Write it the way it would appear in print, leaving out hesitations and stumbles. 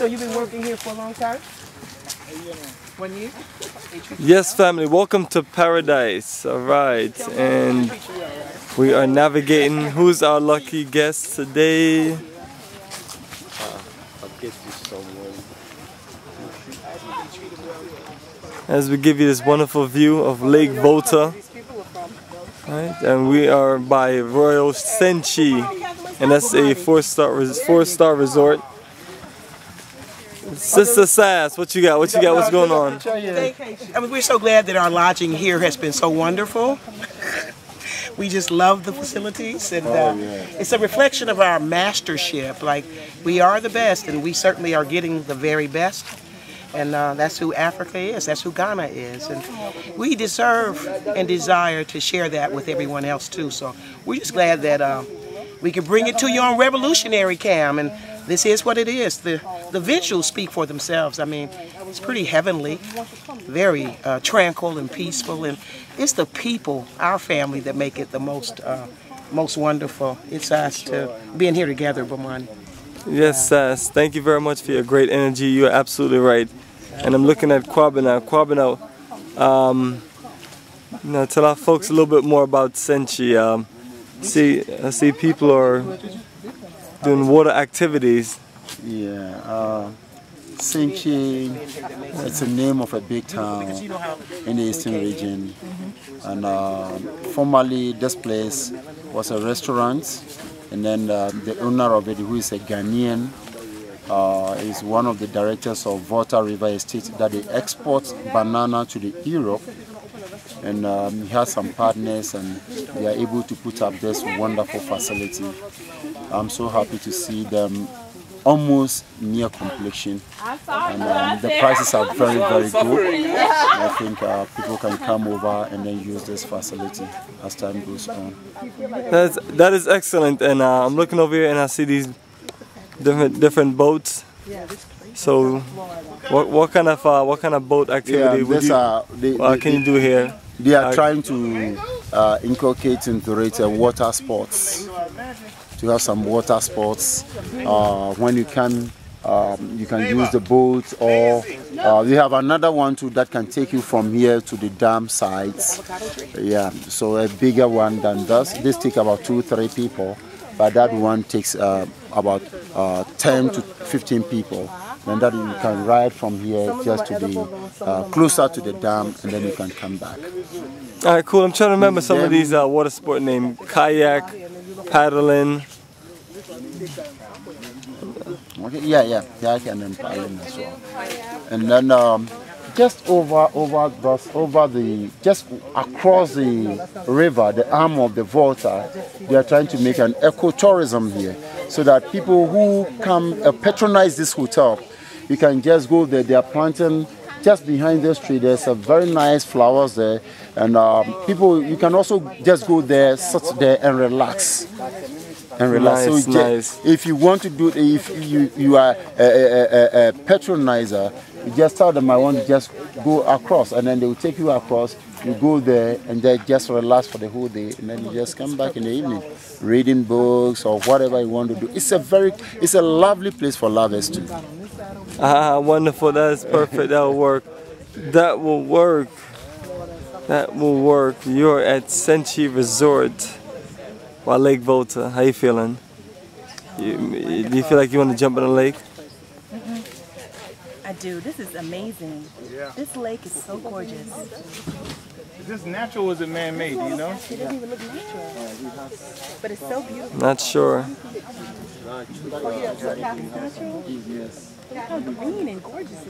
So you've been working here for a long time? 1 year? Yes, family, welcome to paradise. Alright, and we are navigating. Who's our lucky guest today? I'll get you someone. As we give you this wonderful view of Lake Volta. Right, and we are by Royal Senchi, and that's a four-star resort. Sister Sass, what you got? What you got? What's going on? I mean, we're so glad that our lodging here has been so wonderful. We just love the facilities, and it's a reflection of our mastership. Like, we are the best, and we certainly are getting the very best. And that's who Africa is. That's who Ghana is. And we deserve and desire to share that with everyone else, too. So we're just glad that we can bring it to you on Revolutionary Cam. And this is what it is. The visuals speak for themselves. I mean, it's pretty heavenly, very tranquil and peaceful. And it's the people, our family, that make it the most wonderful. It's us to being here together, Bomani. Yes, Sass. Thank you very much for your great energy. You're absolutely right. And I'm looking at Kwabena. Kwabena, tell our folks a little bit more about Senchi. I see people are doing water activities. Yeah, Senchi, it's the name of a big town in the eastern region. And formerly this place was a restaurant. And then the owner of it, who is a Ghanaian, is one of the directors of Volta River Estate, that they export banana to the Europe. And he has some partners, and they are able to put up this wonderful facility. I'm so happy to see them almost near completion. And the prices are very, very good. I think people can come over and then use this facility as time goes on. That is excellent, and I'm looking over here and I see these different boats. So, what kind of boat activity can you do here? They are trying to inculcate into it water sports. To have some water sports. When you can use the boat, or we have another one too that can take you from here to the dam sites. Yeah, so a bigger one than this. This takes about 2-3 people, but that one takes about 10 to 15 people. And that you can ride from here just to be closer to the dam, and then you can come back. All right, cool. I'm trying to remember some of these water sport names: kayak, paddling. Okay, yeah, and then paddling as well. And then just just across the river, the arm of the Volta, they are trying to make an ecotourism here, so that people who come patronize this hotel, you can just go there. They are planting just behind this tree. There's a very nice flowers there, and you can also just go there, sit there, and relax. Nice, so nice. If you want to do, if you are a patronizer, you just tell them I want to just go across, and then they will take you across. You go there and then just relax for the whole day, and then you just come back in the evening, reading books or whatever you want to do. It's a lovely place for lovers too. Wonderful. That is perfect. That will work. That will work. That will work. You're at Senchi Resort. Wow, Lake Volta, how you feeling? Do you feel like you want to jump in the lake? I do. This is amazing. Yeah. This lake is so gorgeous. Is this natural or is it man-made, do you know? It doesn't even look natural. But it's so beautiful. Not sure. Look how green and gorgeous